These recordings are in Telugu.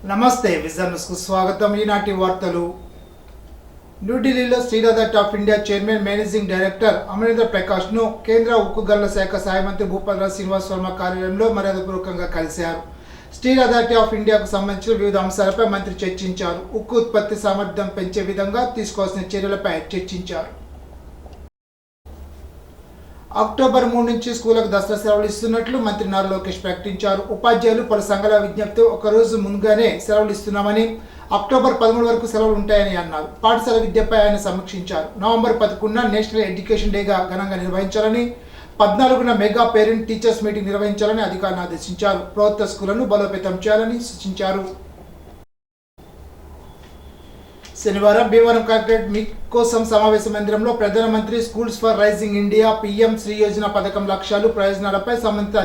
నమస్తే విజన్స్కు స్వాగతం. ఈనాటి వార్తలు. న్యూఢిల్లీలో Steel Authority of India chairman managing director Amarendra ప్రకాష్ను కేంద్ర ఉక్కు గనుల శాఖ సహాయ మంత్రి భూపతిరాజ్ శ్రీనివాస్ వర్మ కార్యాలయంలో మర్యాదపూర్వకంగా కలిశారు. స్టీల్ అథారిటీ ఆఫ్ ఇండియాకు సంబంధించిన వివిధ అంశాలపై మంత్రి చర్చించారు. ఉక్కు ఉత్పత్తి సామర్థ్యం పెంచే విధంగా తీసుకోవాల్సిన చర్యలపై చర్చించారు. అక్టోబర్ 3 నుంచి స్కూళ్లకు దసరా సెలవులు ఇస్తున్నట్లు మంత్రి నారా లోకేష్ ప్రకటించారు. ఉపాధ్యాయులు పలు సంఘాల విజ్ఞప్తితో ఒకరోజు ముందుగానే సెలవులు ఇస్తున్నామని, అక్టోబర్ 13 వరకు సెలవులు ఉంటాయని అన్నారు. పాఠశాల విద్యపై ఆయన సమీక్షించారు. నవంబర్ 11న నేషనల్ ఎడ్యుకేషన్ డేగా ఘనంగా నిర్వహించాలని, 14న మెగా పేరెంట్ టీచర్స్ మీటింగ్ నిర్వహించాలని అధికారులను ఆదేశించారు. ప్రభుత్వ స్కూళ్లను బలోపేతం చేయాలని సూచించారు. శనివారం భీమవరం కలెక్టరేట్ మీకోసం సమావేశ మందిరంలో ప్రధానమంత్రి schools for rising India PM Shri Yojana పథకం లక్ష్యాలు, ప్రయోజనాలపై సంబంధిత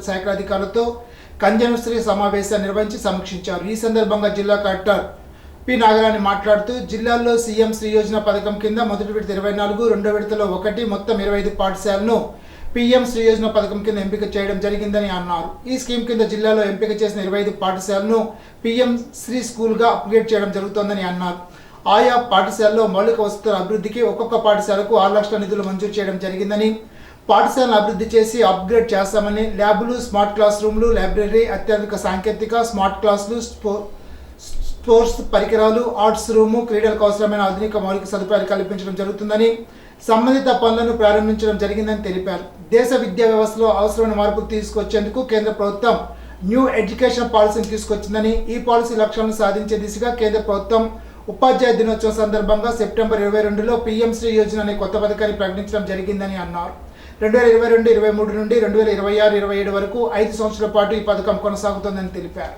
శాఖల అధికారులతో కంజనశ్రీ సమావేశాన్ని నిర్వహించి సమీక్షించారు. ఈ సందర్భంగా జిల్లా కలెక్టర్ పి నాగరాణి మాట్లాడుతూ, జిల్లాల్లో సీఎం శ్రీ యోజన పథకం కింద మొదటి విడత 24, రెండో విడతలో 1, మొత్తం 25 పాఠశాలను పీఎం శ్రీ యోజన పథకం కింద ఎంపిక చేయడం జరిగిందని అన్నారు. ఈ స్కీమ్ కింద జిల్లాలో ఎంపిక చేసిన 25 పాఠశాలను పీఎం శ్రీ స్కూల్గా అప్గ్రేడ్ చేయడం జరుగుతోందని అన్నారు. ఆయా పాఠశాలలో మౌలిక వసతుల అభివృద్ధికి ఒక్కొక్క పాఠశాలకు 6 లక్షల నిధులు మంజూరు చేయడం జరిగిందని, పాఠశాలను అభివృద్ధి చేసి అప్గ్రేడ్ చేస్తామని, ల్యాబులు, స్మార్ట్ క్లాస్ రూమ్లు, లైబ్రరీ, అత్యాధునిక సాంకేతిక, స్మార్ట్ క్లాసులు, స్పోర్ట్స్ పరికరాలు, ఆర్ట్స్ రూము, క్రీడలకు అవసరమైన ఆధునిక మౌలిక సదుపాయాలు కల్పించడం జరుగుతుందని, సంబంధిత పనులను ప్రారంభించడం జరిగిందని తెలిపారు. దేశ విద్యా వ్యవస్థలో అవసరమైన మార్పులు తీసుకొచ్చేందుకు కేంద్ర ప్రభుత్వం న్యూ ఎడ్యుకేషన్ పాలసీని తీసుకొచ్చిందని, ఈ పాలసీ లక్ష్యాలను సాధించే దిశగా కేంద్ర ప్రభుత్వం ఉపాధ్యాయ దినోత్సవం సందర్భంగా సెప్టెంబర్ 22లో పీఎం శ్రీ యోజన అనే కొత్త పథకాన్ని ప్రకటించడం జరిగిందని అన్నారు. 2022-23 నుండి 2026-27 వరకు 5 సంవత్సరాల పాటు ఈ పథకం కొనసాగుతోందని తెలిపారు.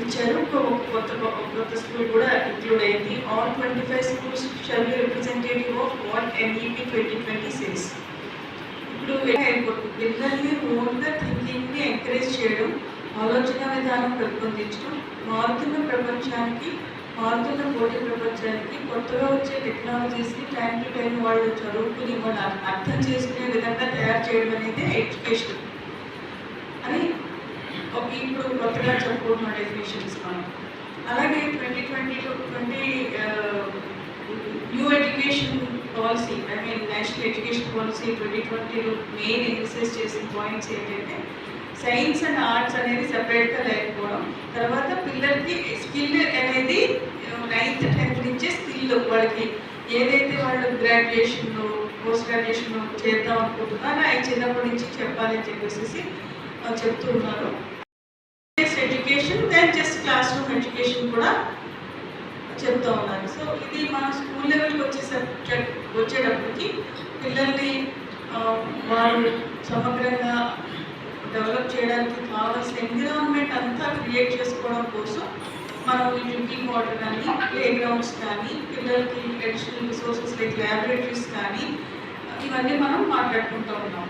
ఇచ్చారు. కొత్త స్కూల్ కూడా ఇంక్లూడ్ అయింది. All 25 schools shall be representative of what NEP 2026. ఇప్పుడు పిల్లల్ని మోర్గా థింకింగ్ని ఎంకరేజ్ చేయడం, ఆలోచన విధానం పెంపొందించడం, మారుతున్న ప్రపంచానికి, మారుతున్న పోటీ ప్రపంచానికి కొత్తగా వచ్చే టెక్నాలజీస్ని టైం టు టైం వాళ్ళు చదువుకుని వాళ్ళు అర్థం చేసుకునే విధంగా తయారు చేయడం అనేది ఎడ్యుకేషన్ అని ఇప్పుడు కొత్తగా చెప్పుకుంటున్న డెఫినేషన్స్ మనం. అలాగే 2020 new education policy, national education policy 2020లో మెయిన్ ఎంఫసైజ్ చేసిన పాయింట్స్ ఏంటంటే, సైన్స్ అండ్ ఆర్ట్స్ అనేది సెపరేట్గా లేకపోవడం, తర్వాత పిల్లలకి స్కిల్ అనేది 9th, 10th నుంచే స్కిల్ వాళ్ళకి ఏదైతే వాళ్ళు గ్రాడ్యుయేషన్, పోస్ట్ గ్రాడ్యుయేషన్ చేద్దాం అనుకుంటున్నారో అవి చిన్నప్పటి నుంచి చెప్పాలని చెప్పేసి చెప్తూ ఉన్నారు. Education then just class room education కూడా చెప్తూ ఉన్నారు. సో ఇది మన స్కూల్ లెవెల్కి వచ్చేటప్పటికి పిల్లల్ని వాళ్ళు సమగ్రంగా డెవలప్ చేయడానికి కావాల్సిన ఎన్విరాన్మెంట్ అంతా క్రియేట్ చేసుకోవడం కోసం మనం ఈ డ్రింకింగ్ వాటర్ కానీ, ప్లే గ్రౌండ్స్ కానీ, పిల్లలకి అడిషనల్ రిసోర్సెస్ లైక్ ల్యాబొరేటరీస్ కానీ ఇవన్నీ మనం మాట్లాడుకుంటూ ఉన్నాం.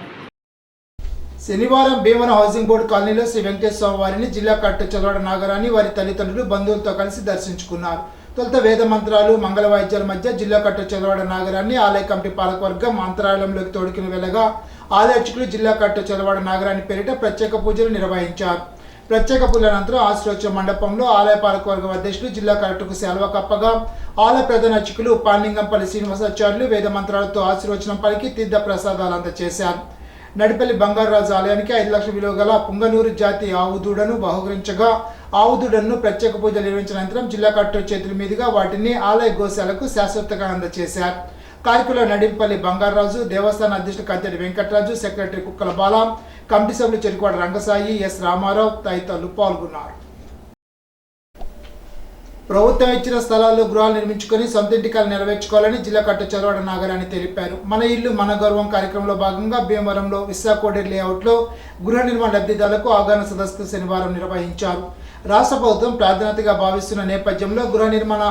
శనివారం భీమవరం హౌసింగ్ బోర్డు కాలనీలో శ్రీ వెంకటేశ్వర వారిని జిల్లా కలెక్టర్ చదవాడ నాగరాణి వారి తల్లిదండ్రులు బంధువులతో కలిసి దర్శించుకున్నారు. తొలుత వేద మంత్రాలు, మంగళ వాయిద్యాల మధ్య జిల్లా కలెక్టర్ చదవాడ నాగరాణి ఆలయ కమిటీ పాలకవర్గం అంతరాలయంలోకి తోడుకుని వెళ్ళగా ఆలయ అర్చకులు జిల్లా కలెక్టర్ చదవాడ నాగరాణి పేరిట ప్రత్యేక పూజలు నిర్వహించారు. ప్రత్యేక పూజల అనంతరం ఆశీర్వచన మండపంలో ఆలయ పాలకవర్గం అధ్యక్షులు జిల్లా కలెక్టర్కు శాలువా కప్పగా ఆలయ ప్రధాన అర్చకులు పాండింగంపల్లి శ్రీనివాసాచార్యులు వేద మంత్రాలతో ఆశీర్వచనం పలికి తీర్థ ప్రసాదాలు అందజేశారు. నడిపల్లి బంగారరాజు ఆలయానికి 5 లక్షల విలువ గల పుంగనూరు జాతి ఆవుదూడను బహుకరించగా ఆవుదూడను ప్రత్యేక పూజలు నిర్వహించిన అనంతరం జిల్లా కలెక్టర్ చేతుల మీదుగా వాటిని ఆలయ గోశాలకు శాశ్వతంగా అందజేశారు. కార్యక్రమంలో నడిపల్లి బంగారరాజు, దేవస్థాన అధ్యక్షుడు కంతటి వెంకటరాజు, సెక్రటరీ కుక్కల బాల, కమిటీ సభ్యులు చెరుకువాడ రంగసాయి, ఎస్ రామారావు తదితరులు పాల్గొన్నారు. ప్రభుత్వం ఇచ్చిన స్థలాల్లో గృహాలు నిర్మించుకొని సొంత ఇంటికాలు నెరవేర్చుకోవాలని జిల్లా కలెక్టర్ చదవాడ నాగరాణి తెలిపారు. మన ఇల్లు మన గౌరవం కార్యక్రమంలో భాగంగా భీమవరంలో విశాఖోడేర్ లేఅవుట్లో గృహ నిర్మాణ లబ్ధిదారులకు అవగాహన సదస్సు శనివారం నిర్వహించారు. రాష్ట్ర ప్రభుత్వం ప్రాధాన్యతగా భావిస్తున్న నేపథ్యంలో గృహ నిర్మాణ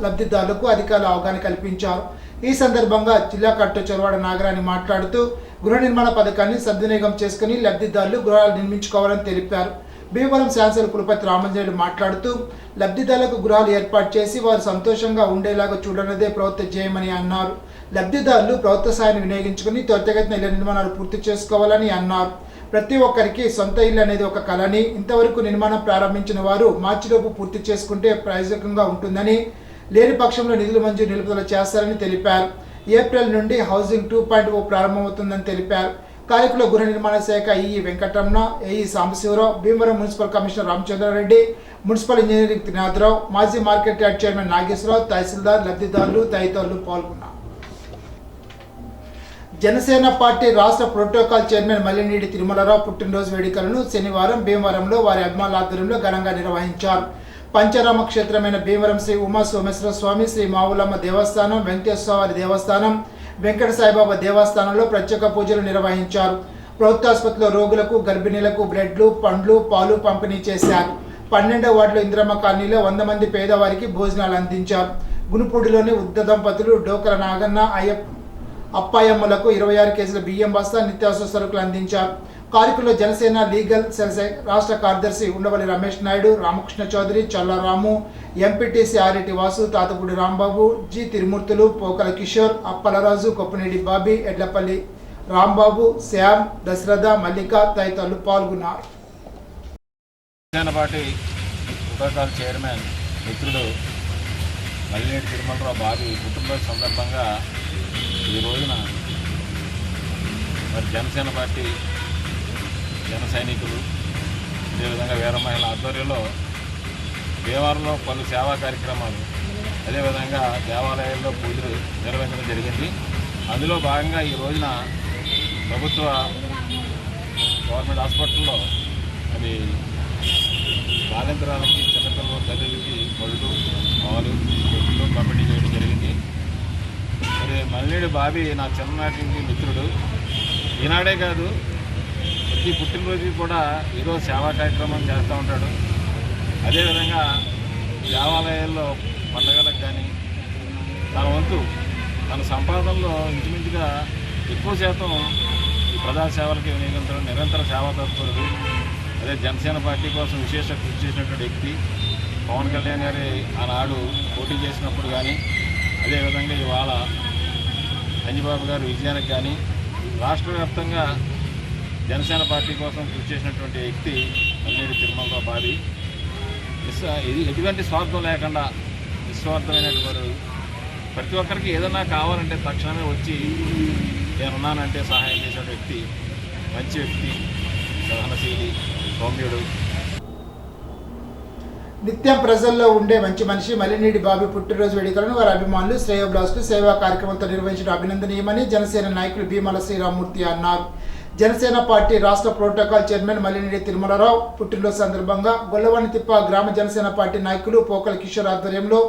లబ్ధిదారులకు అధికారులు అవగాహన కల్పించారు. ఈ సందర్భంగా జిల్లా కలెక్టర్ చదవాడ నాగరాణి మాట్లాడుతూ, గృహ నిర్మాణ పథకాన్ని సద్వినియోగం చేసుకుని లబ్ధిదారులు గృహాలు నిర్మించుకోవాలని తెలిపారు. భీమవరం శాసన కులపతి రామంజనేయులు మాట్లాడుతూ, లబ్ధిదారులకు గృహాలు ఏర్పాటు చేసి వారు సంతోషంగా ఉండేలాగా చూడనదే ప్రభుత్వ ధ్యేయమని అన్నారు. లబ్ధిదారులు ప్రభుత్వ సాయాన్ని వినియోగించుకుని త్వరితగతిన ఇళ్ల నిర్మాణాలు పూర్తి చేసుకోవాలని అన్నారు. ప్రతి ఒక్కరికి సొంత ఇల్లు అనేది ఒక కళని, ఇంతవరకు నిర్మాణం ప్రారంభించిన వారు మార్చిలోపు పూర్తి చేసుకుంటే ప్రయోజకంగా ఉంటుందని, లేని పక్షంలో నిధులు మంజూరు నిలుపుదల చేస్తారని తెలిపారు. ఏప్రిల్ నుండి హౌసింగ్ 2.0 ప్రారంభమవుతుందని తెలిపారు. కార్యక్రమంలో గృహ నిర్మాణ శాఖ EE Venkataramana, AE Sambasivarao, Bhimavaram municipal commissioner Ramachandrareddy, municipal engineering Trinatharao, మాజీ మార్కెట్ యార్డ్ చైర్మన్ నాగేశ్వరరావు, తహసీల్దార్, లబ్ధిదారులు తదితరులు పాల్గొన్నారు. జనసేన పార్టీ రాష్ట్ర ప్రోటోకాల్ చైర్మన్ మల్లినేడి తిరుమలరావు పుట్టినరోజు వేడుకలను శనివారం భీమవరంలో వారి అభిమానుల ఆధ్వర్యంలో ఘనంగా నిర్వహించారు. పంచరామ క్షేత్రమైన భీమవరం శ్రీ ఉమా సోమేశ్వర స్వామి, శ్రీ మావులమ్మ దేవస్థానం, వెంకటేశ్వర దేవస్థానం, వెంకట సాయిబాబా దేవస్థానంలో ప్రత్యేక పూజలు నిర్వహించారు. ప్రభుత్వాసుపత్రిలో రోగులకు, గర్భిణీలకు బ్రెడ్లు, పండ్లు, పాలు పంపిణీ చేశారు. 12వ వార్డులో ఇంద్రమ్మ కాలనీలో 100 మంది పేదవారికి భోజనాలు అందించారు. గునుపూడిలోని ఉద్ద దంపతులు డోకర నాగన్న, అప్పాయమ్మలకు 26 కేజీల బియ్యం బస్తా, నిత్యావసర సరుకులు అందించారు. కార్యక్రమంలో జనసేన లీగల్ సెల్ రాష్ట్ర కార్యదర్శి ఉండవల్లి రమేష్ నాయుడు, రామకృష్ణ చౌదరి, చల్లారాము, ఎంపీటీసీ ఆరెడ్డి వాసు, తాతపూడి రాంబాబు, జి తిరుమూర్తులు, పోకల కిషోర్, అప్పలరాజు, కొప్పనేడి బాబీ, ఎడ్లపల్లి రాంబాబు, శ్యామ్, దశరథ, మల్లిక తదితరులు పాల్గొన్నారు. జనసేన పార్టీ ప్రోటోకాల్ చైర్మన్ మిత్రుడు మల్లినేడి తిరుమలరావు బాబీ పుట్టినరోజు సందర్భంగా ఈ రోజున మరి జనసేన పార్టీ జన సైనికులు, అదేవిధంగా వీర మహిళల ఆధ్వర్యంలో భీమవరంలో పలు సేవా కార్యక్రమాలు, అదేవిధంగా దేవాలయాల్లో పూజలు నిర్వహించడం జరిగింది. అందులో భాగంగా ఈ రోజున ప్రభుత్వ గవర్నమెంట్ హాస్పిటల్లో అది బాలింతరాలకి, చిన్నపిల్లల తల్లులకి పళ్ళు, పాలు, గుడ్లు పంపిణీ చేయడం జరిగింది. మరి మల్లినేడి బాబీ నా చిన్ననాటి నుంచి మిత్రుడు. ఈనాడే కాదు, ప్రతి పుట్టినరోజుకి కూడా ఏదో సేవా కార్యక్రమం చేస్తూ ఉంటాడు. అదేవిధంగా దేవాలయాల్లో పండుగలకు కానీ తన వంతు తన సంపాదనలో ఇంచుమించుగా ఎక్కువ శాతం ఈ ప్రజాసేవలకి వినియోగించడం, నిరంతర సేవా తత్పరుడు. అదే జనసేన పార్టీ కోసం విశేష కృషి చేసినటువంటి వ్యక్తి. పవన్ కళ్యాణ్ గారి ఆనాడు పోటీ చేసినప్పుడు కానీ, అదేవిధంగా ఇవాళ అంజిబాబు గారు విజయానికి కానీ రాష్ట్ర వ్యాప్తంగా జనసేన పార్టీ కోసం కృషి చేసినటువంటి వ్యక్తి మల్లినేడి తిరుమలరావు బాబీ. ఎటువంటి స్వార్థం లేకుండా నిస్వార్థమైనటువంటి ప్రతి ఒక్కరికి ఏదన్నా కావాలంటే తక్షణమే వచ్చి నేనున్నానంటే సహాయం చేసే వ్యక్తి, మంచి వ్యక్తి, సహనశీలి, సౌమ్యుడు. నిత్యం ప్రజల్లో ఉండే మంచి మనిషి మల్లినేడి బాబీ పుట్టినరోజు వేడుకలను వారి అభిమానులు, శ్రేయోభిలాషులు సేవా కార్యక్రమంతో నిర్వహించడం అభినందనీయమని జనసేన నాయకులు భీమల శ్రీరామూర్తి అన్నారు. జనసేన పార్టీ రాష్ట్ర ప్రోటోకాల్ చైర్మన్ మల్లినేడి తిరుమలరావు పుట్టినరోజు సందర్భంగా గొల్లవానితిప్ప గ్రామ జనసేన పార్టీ నాయకులు పోకల కిషోర్ ఆధ్వర్యంలో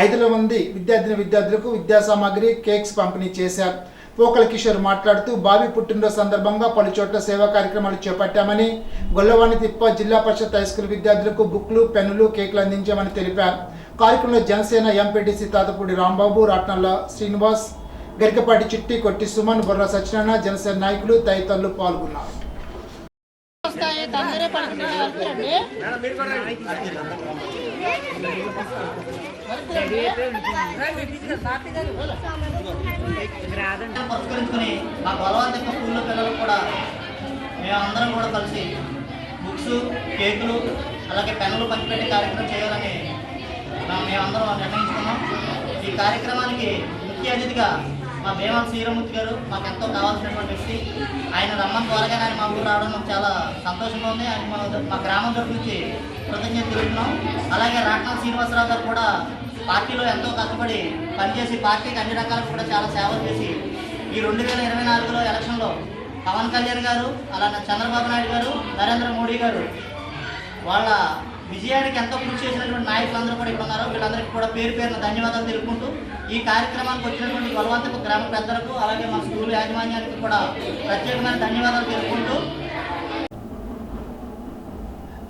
500 మంది విద్యార్థులకు విద్యా సామాగ్రి, కేక్స్ పంపిణీ చేశారు. పోకల కిషోర్ మాట్లాడుతూ బాబీ పుట్టినరోజు సందర్భంగా పలు చోట్ల సేవా కార్యక్రమాలు చేపట్టామని, గొల్లవానితిప్ప జిల్లా పరిషత్ హైస్కూల్ విద్యార్థులకు బుక్లు, పెన్నులు, కేకులు అందించామని తెలిపారు. కార్యక్రమంలో జనసేన ఎంపీటీసీ తాతపూడి రాంబాబు, రాట్నల్ల శ్రీనివాస్, గరికపాటి చిట్టి, కొట్టి సుమన్, బొర్ర సత్యనారాయణ, జనసేన నాయకులు తదితరులు పాల్గొన్నారు. పురస్కరించుకుని మా బలవంతిక స్కూల్లో పిల్లలు కూడా మేమందరం కూడా కలిసి బుక్స్, కేకులు, అలాగే పెన్నులు పంచిపెట్టే కార్యక్రమం చేయాలని మేమందరం నిర్ణయించుకున్నాం. ఈ కార్యక్రమానికి ముఖ్య అతిథిగా మా భీమల శ్రీరామూర్తి గారు మాకు ఎంతో కావాల్సినటువంటి వ్యక్తి. ఆయన రమ్మని త్వరగా ఆయన మా ఊరు రావడం మాకు చాలా సంతోషంగా ఉంది. ఆయన మా గ్రామం తరపు నుంచి కృతజ్ఞత తెలుపుతున్నాం. అలాగే రాట్నం శ్రీనివాసరావు గారు కూడా పార్టీలో ఎంతో కష్టపడి పనిచేసి పార్టీకి అన్ని రకాలకు కూడా చాలా సేవలు చేసి ఈ 2024లో ఎలక్షన్లో పవన్ కళ్యాణ్ గారు, అలానే చంద్రబాబు నాయుడు గారు, నరేంద్ర మోడీ గారు వాళ్ళ విజయానికి ఎంతో కృషి చేసినటువంటి నాయకులందరూ కూడా ఇక్కడ ఉన్నారు. వీళ్ళందరికీ కూడా పేరు పేరున ధన్యవాదాలు తెలుపుకుంటూ ఈ కార్యక్రమానికి వచ్చినటువంటి బలవంతపు గ్రామ పెద్దలకు, అలాగే మా స్కూల్ యాజమాన్యానికి కూడా ప్రత్యేకమైన ధన్యవాదాలు తెలుపుకుంటూ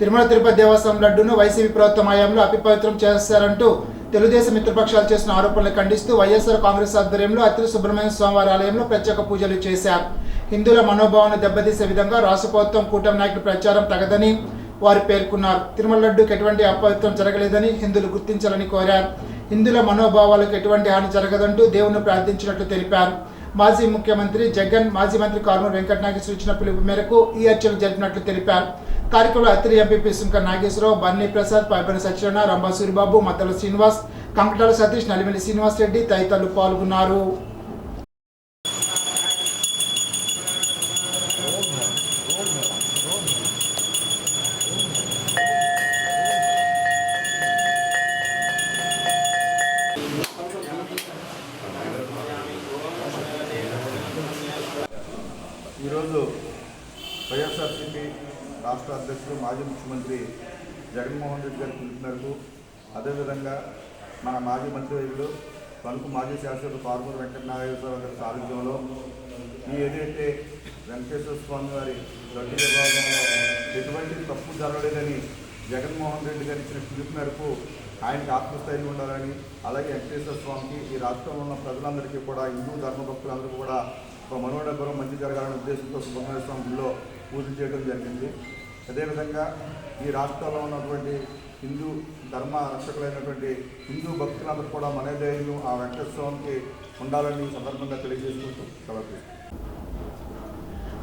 తిరుమల తిరుపతి దేవస్థానం లడ్డూను వైసీపీ ప్రభుత్వం హయాంలో అపవిత్రం చేస్తారంటూ తెలుగుదేశం మిత్రపక్షాలు చేసిన ఆరోపణలు ఖండిస్తూ వైఎస్ఆర్ కాంగ్రెస్ ఆధ్వర్యంలో అత్రి సుబ్రహ్మణ్య స్వామివారి ఆలయంలో ప్రత్యేక పూజలు చేశారు. హిందువుల మనోభావాన్ని దెబ్బతీసే విధంగా రాష్ట్ర ప్రభుత్వం కూటమి నాయకుల ప్రచారం తగదని వారు పేర్కొన్నారు. తిరుమల లడ్డూకి ఎటువంటి అపవిత్రం జరగలేదని హిందువులు గుర్తించాలని కోరారు. హిందువుల మనోభావాలకు ఎటువంటి హాని జరగదంటూ దేవుణ్ణి ప్రార్థించినట్లు తెలిపారు. మాజీ ముఖ్యమంత్రి జగన్, మాజీ మంత్రి కారుమూరి వెంకట నాగేశ్వరరావు ఇచ్చిన పిలుపు మేరకు ఈ అర్చనలు జరిపినట్లు తెలిపారు. కార్యక్రమంలో అత్తిరి ఎంపీపీ సుంక నాగేశ్వరరావు, బన్నీ ప్రసాద్, పైబని సత్యనారాయణ, రంభా సూరిబాబు, మద్దల శ్రీనివాస్, కంకటాల సతీష్, నలిమిలి శ్రీనివాస్ రెడ్డి తదితరులు పాల్గొన్నారు. ఈరోజు వైఎస్ఆర్సీపీ రాష్ట్ర అధ్యక్షుడు మాజీ ముఖ్యమంత్రి జగన్మోహన్ రెడ్డి గారి పిలుపు మేరకు, అదేవిధంగా మన మాజీ మంత్రివర్యులు తణుకు మాజీ శాసకుడు కారుమూరి వెంకట నాగేశ్వరరావు గారి సారథ్యంలో ఈ ఏదైతే వెంకటేశ్వర స్వామి వారి లడ్డు విభాగంలో ఎటువంటి తప్పు జరగలేదని జగన్మోహన్ రెడ్డి గారు ఇచ్చిన పిలుపు మేరకు ఆయనకి ఆత్మస్థైర్యం ఉండాలని, అలాగే వెంకటేశ్వర స్వామికి ఈ రాష్ట్రంలో ఉన్న ప్రజలందరికీ కూడా, హిందూ ధర్మభక్తులందరికీ కూడా ఒక మనోడబ్బరం మంచి జరగాలనే ఉద్దేశంతో సుబ్రహ్మణ్య స్వామి గుడిలో పూజలు చేయడం జరిగింది. అదేవిధంగా ఈ రాష్ట్రంలో ఉన్నటువంటి హిందూ ధర్మ రక్షకులైనటువంటి హిందూ భక్తులందరూ కూడా మనోధైర్యం ఆ వెంకటేశ్వర స్వామికి ఉండాలని సందర్భంగా తెలియజేసుకుంటూ సెలవు.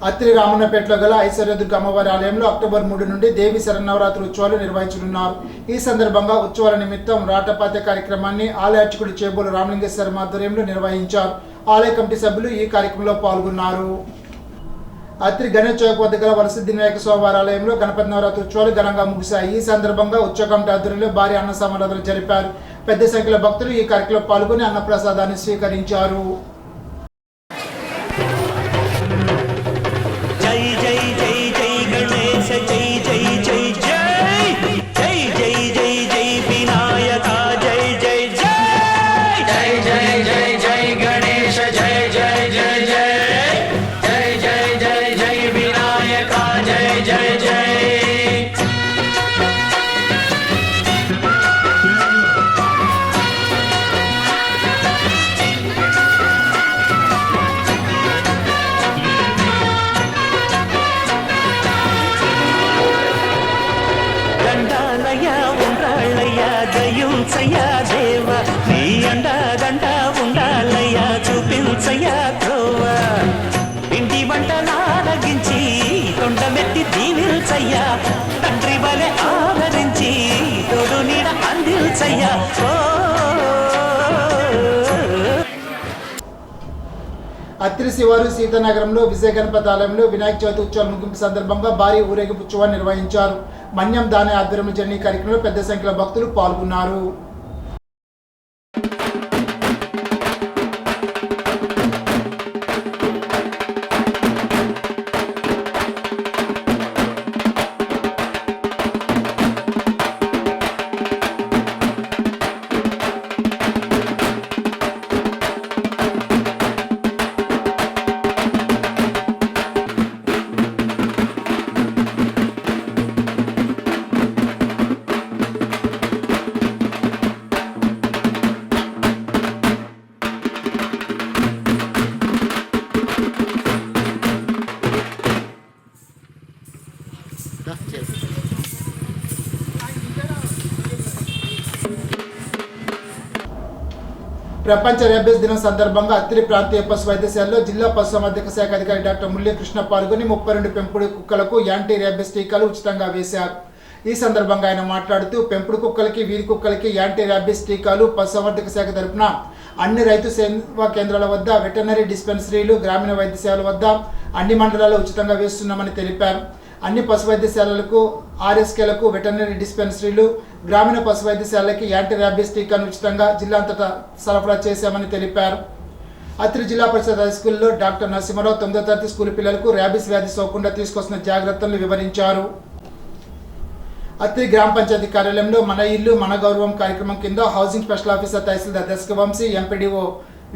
అత్తిరి రామన్నపేటలో గల ఐశ్వర్యదుర్గ అమ్మవారి ఆలయంలో అక్టోబర్ 3 నుండి దేవి శరన్నవరాత్రి ఉత్సవాలు నిర్వహించనున్నారు. ఈ సందర్భంగా ఉత్సవాల నిమిత్తం రాటపాత్య కార్యక్రమాన్ని ఆలయ అర్చకుడు చేబోలు రామలింగేశ్వర ఆధ్వర్యంలో నిర్వహించారు. ఆలయ కమిటీ సభ్యులు ఈ కార్యక్రమంలో పాల్గొన్నారు. అత్తిరి గణేష్ చౌక్ వద్ద గల వరసిద్ధి వినాయక స్వామి ఆలయంలో గణపతి నవరాత్రి ఉత్సవాలు ఘనంగా ముగిశాయి. ఈ సందర్భంగా ఉత్సవ కమిటీ ఆధ్వర్యంలో భారీ అన్న సమారాధనలు జరిపారు. పెద్ద సంఖ్యలో భక్తులు ఈ కార్యక్రమంలో పాల్గొని అన్నప్రసాదాన్ని స్వీకరించారు. తండ్రి వలె ఆదరించి తోడు నీడ అందించయ్యా. అత్తిరి శివారు సీతానగరంలో విజయ గణపతి ఆలయంలో వినాయక చవితి ఉత్సవాల ముగింపు సందర్భంగా భారీ ఊరేగింపు ఉత్సవాన్ని నిర్వహించారు. మన్యం దాని ఆధ్వర్యంలో జరిగిన ఈ కార్యక్రమంలో పెద్ద సంఖ్యలో భక్తులు పాల్గొన్నారు. ప్రపంచ రేబీస్ దినం సందర్భంగా అత్తిరి ప్రాంతీయ పశు వైద్యశాలలో జిల్లా పశుసంవర్ధక శాఖ అధికారి డాక్టర్ మురళీకృష్ణ పాల్గొని 32 పెంపుడు కుక్కలకు యాంటీ రేబీస్ టీకాలు ఉచితంగా వేశారు. ఈ సందర్భంగా ఆయన మాట్లాడుతూ పెంపుడు కుక్కలకి, వీధి కుక్కలకి యాంటీ రేబీస్ టీకాలు పశుసంవర్ధక శాఖ తరపున అన్ని రైతు సేవా కేంద్రాల వద్ద, వెటర్నరీ డిస్పెన్సరీలు, గ్రామీణ వైద్యశాలల వద్ద అన్ని మండలాల్లో ఉచితంగా వేస్తున్నామని తెలిపారు. అన్ని పశు వైద్యశాలలకు, ఆర్ఎస్కేలకు, వెటర్నరీ డిస్పెన్సరీలు, గ్రామీణ పశు వైద్యశాలకి యాంటీ ర్యాబీస్ టీకాను ఉచితంగా జిల్లా అంతటా సరఫరా చేశామని తెలిపారు. అత్తిరి జిల్లా పరిషత్ హై స్కూల్లో డాక్టర్ నరసింహారావు 9వ తరగతి స్కూల్ పిల్లలకు ర్యాబీస్ వ్యాధి సోకకుండా తీసుకొస్తున్న జాగ్రత్తలను వివరించారు. అత్తిరి గ్రామ పంచాయతీ కార్యాలయంలో మన ఇల్లు మన గౌరవం కార్యక్రమం కింద హౌసింగ్ స్పెషల్ ఆఫీసర్ తహసీల్దార్ దశకవంశీ, ఎంపీడీఓ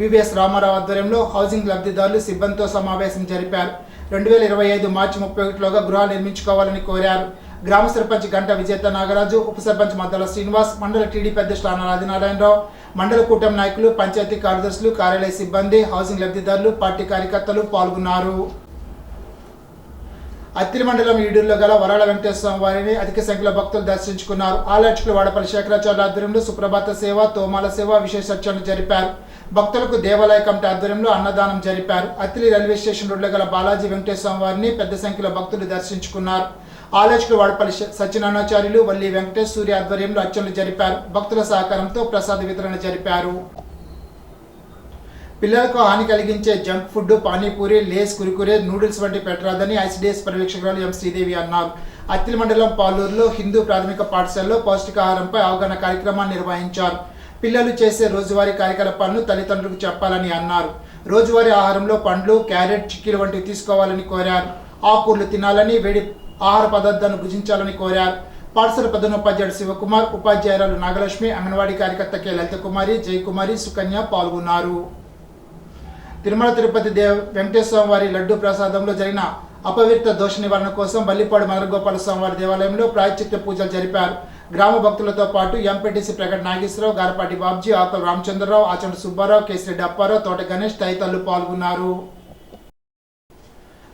వివిఎస్ రామారావు ఆధ్వర్యంలో హౌసింగ్ లబ్ధిదారులు సిబ్బందితో సమావేశం జరిపారు. 2025 మార్చి 31లోగా గృహాలు నిర్మించుకోవాలని కోరారు. గ్రామ సర్పంచ్ గంట విజేత నాగరాజు, ఉప సర్పంచ్ మద్దల శ్రీనివాస్, మండల టీడీపీ అధ్యక్షులు ఆదినారాయణరావు, మండల కూటమి నాయకులు, పంచాయతీ కార్యదర్శులు, కార్యాలయ సిబ్బంది, హౌసింగ్ లబ్ధిదారులు, పార్టీ కార్యకర్తలు పాల్గొన్నారు. అత్తిలి మండలం ఈడూరులో గల వరాల వెంకటేశ్వర స్వామి వారిని అధిక సంఖ్యలో భక్తులు దర్శించుకున్నారు. ఆలర్చుకుల వాడపల్లి శేఖరాచార్య ఆధ్వర్యంలో సుప్రభాత సేవ, తోమాల సేవ, విశేష అర్చనలు జరిపారు. భక్తులకు దేవాలయ కమిటీ ఆధ్వర్యంలో అన్నదానం జరిపారు. అత్తిలి రైల్వే స్టేషన్ రోడ్లో గల బాలాజీ వెంకటేశ్వర స్వామి వారిని పెద్ద సంఖ్యలో భక్తులు దర్శించుకున్నారు. ఆలర్చుకుల వాడపల్లి సత్యనారాయణాచార్యులు, వల్లి వెంకటేష్, సూర్య ఆధ్వర్యంలో అర్చనలు జరిపారు. భక్తుల సహకారంతో ప్రసాద వితరణ జరిపారు. పిల్లలకు హాని కలిగించే junk food, panipuri, Lays, Kurkure, noodles వంటి పెట్టరాదని ఐసిడిఎస్ పర్యవేక్షకురాలు ఎం శ్రీదేవి అన్నారు. అత్తిలి మండలం పాలూరులో హిందూ ప్రాథమిక పాఠశాలలో పౌష్టికాహారంపై అవగాహన కార్యక్రమాన్ని నిర్వహించారు. పిల్లలు చేసే రోజువారీ కార్యకలాపాలను తల్లిదండ్రులకు చెప్పాలని అన్నారు. రోజువారీ ఆహారంలో పండ్లు, క్యారెట్, చిక్కీలు వంటివి తీసుకోవాలని కోరారు. ఆకుకూరలు తినాలని, వేడి ఆహార పదార్థాలను భుజించాలని కోరారు. పాఠశాల ప్రధానోపాధ్యాయుడు శివకుమార్, ఉపాధ్యాయురాలు నాగలక్ష్మి, అంగన్వాడీ కార్యకర్త కె లలితకుమారి, జయకుమారి, సుకన్య పాల్గొన్నారు. తిరుమల తిరుపతి వెంకటేశ్వర వారి లడ్డు ప్రసాదంలో జరిగిన అపవిత్ర దోష నివారణ కోసం బల్లిపాడు మదనగోపాల స్వామివారి దేవాలయంలో ప్రాయశ్చిత్త పూజలు జరిపారు. గ్రామ భక్తులతో పాటు ఎంపీటీసీ ప్రకట నాగేశ్వరరావు, గారపాటి బాబ్జీ, ఆకుల రామచంద్రరావు, ఆచండ సుబ్బారావు, కేసిరెడ్డి అప్పారావు, తోట గణేష్ తదితరులు పాల్గొన్నారు.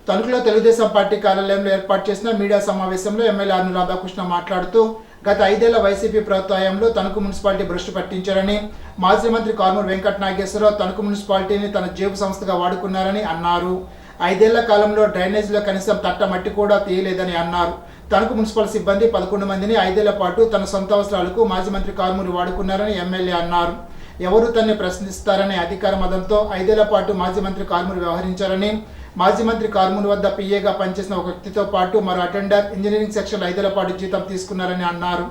తణుకులో తెలుగుదేశం పార్టీ కార్యాలయంలో ఏర్పాటు చేసిన మీడియా సమావేశంలో ఎమ్మెల్యే ఆర్ను రాధాకృష్ణ మాట్లాడుతూ గత 5 ఏళ్ల వైసీపీ ప్రభుత్వ హయాంలో తణుకు మున్సిపాలిటీ భ్రష్టు పట్టించారని, మాజీ మంత్రి కారుమూరి వెంకట నాగేశ్వరరావు తణుకు మున్సిపాలిటీని తన జేబు సంస్థగా వాడుకున్నారని అన్నారు. 5 ఏళ్ల కాలంలో డ్రైనేజీలో కనీసం తట్ట మట్టి కూడా తీయలేదని అన్నారు. తణుకు మున్సిపల్ సిబ్బంది 11 మందిని 5 ఏళ్ల పాటు తన సొంత అవసరాలకు మాజీ మంత్రి కారుమూరి వాడుకున్నారని ఎమ్మెల్యే అన్నారు. ఎవరు తన్ని ప్రశ్నిస్తారనే అధికార మదంతో 5 ఏళ్ల పాటు మాజీ మంత్రి కారుమూరి వ్యవహరించారని, మాజీ మంత్రి కారుమూరి వద్ద పిఏగా పనిచేసిన ఒక వ్యక్తితో పాటు మరో అటెండర్ ఇంజనీరింగ్ సెక్షన్ 5 ఏళ్ల పాటు జీతం తీసుకున్నారని అన్నారు.